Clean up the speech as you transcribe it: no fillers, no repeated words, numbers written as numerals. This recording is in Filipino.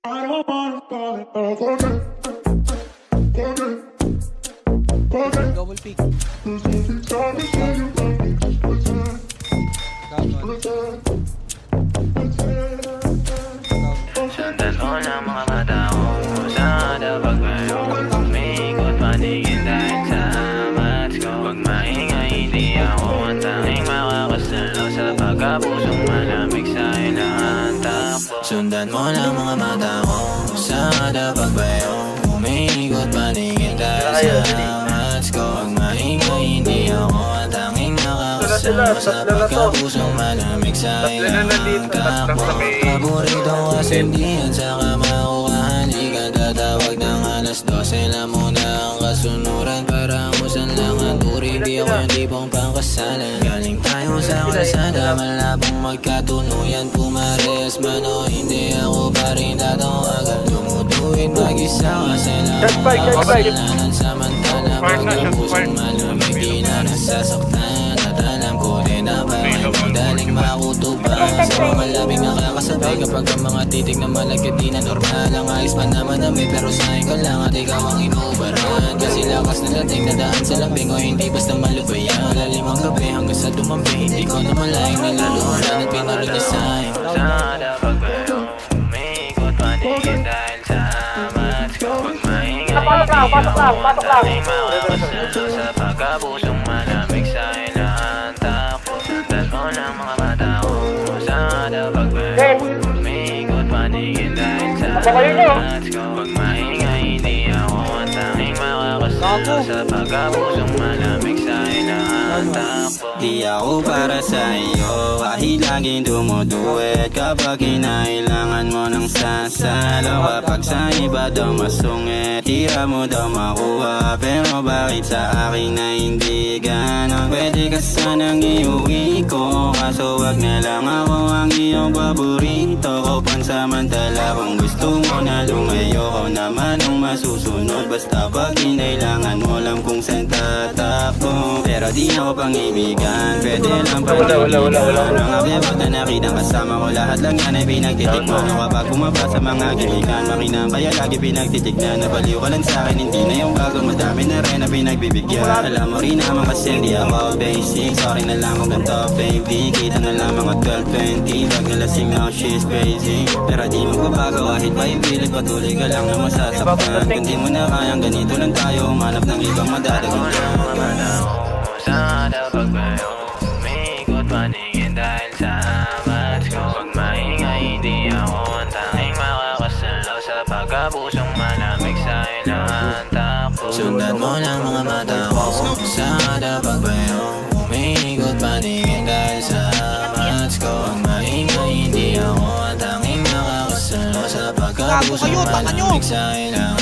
I don't wanna fall in love again. Double pick. There's nothing time to say you love me. Gagawin. Sundan mo ng mga mata ko sana pag mayroong umikot paningin dahil sa amat ko. Pag maingay hindi ako ang tanging makakasalo sa pagkapusong malamig sa ilang takbo. Sundan mo ng mga mata ko sana pag mayroong umikot paningin dahil sa amat ko. Pag maingay hindi ako ang tanging makakasalo sa pagkapusong malamig sa ilang takbo. Paborito kasi hindi yan sa kamaukahan. Ika tatawag ng alas 12 na muna ang kasunuran. Para usan lang ang turi, di ako yung tipong pangkasalan. Galing tayo sa kalsada, malabong magkatunuyan. Pumares man o hindi ako pa rin tatawagan. Lumutuin mag-isa kasi lang ang kasalanan. Samantala pag ang pusong malamig di na nasasaktan. At alam ko din na bawal madaling makutuban. Sa mga labing nakakasabay kapag ang mga titig na malagkat di na normal. Ang ayos pa naman namin pero sa'yo ko lang at ikaw ang inuubaran. Kasi lakas na dating na daan sa lambing o hindi basta malubayan. Malalim ang gabi hanggang sa dumampi, hindi ko na malayang niluluhan at pinalo niya sa'yo. Sana pag mayroong umikot paningin dahil sa amat ko. Pag maingay hindi ako ang tanging makakasalo sa pagkapusong malamig sa ilang takbo. Sundan mo ng mga mata ko sana pag mayroong umikot paningin dahil sa amat ko. Pag maingay hindi ako ang tanging makakasalo sa pagkapusong malamig sa ilang takbo. Di ako para sa iyo, kahit laging dumuduwet. Kapag kinailangan mo ng sasalo, kapag sa iba daw masungit, tira mo daw makuha. Pero bakit sa akin na hindi ganon? Pwede ka sanang iuwi ko, kaso wag na lang ako ang iyong paborito ko. Pansamantala kung gusto mo na lumayo ko naman ang masusunod. Basta pag kinailangan mo lang kung saan tatakbo. Pero di ako pang-ibigan, pwede lang pang-ibigan. Mga bebot na nakitang kasama ko, lahat lang yan ay pinagtitikman. Kapag bumaba sa mga gilikan, makinang kaya lagi pinagtitignan. Nabaliw ka lang sa'kin, hindi na yung bago, madami na rin na pinagbibigyan. Alam mo rin naman kasi hindi ako basic. Sorry na lang kung ganito baby, kita na lang mga 12-20. Pag nalasing ako she's crazy, pero di magbabago kahit pa ipilit. Patuloy ka lang na masasaktan. Kung di mo na kayang ganito lang tayo, umanap ng ibang madadagan ka. Sana pag mayroong umikot paningin dahil sa amat ko. Pag maingay hindi ako ang tanging makakasalo sa pagkapusong malamig sa ilang takbo. Sundan mo ng mga mata ko sana pag mayroong umikot paningin dahil sa amat ko. Pag maingay hindi ako ang tanging makakasalo sa pagkapusong malamig sa ilang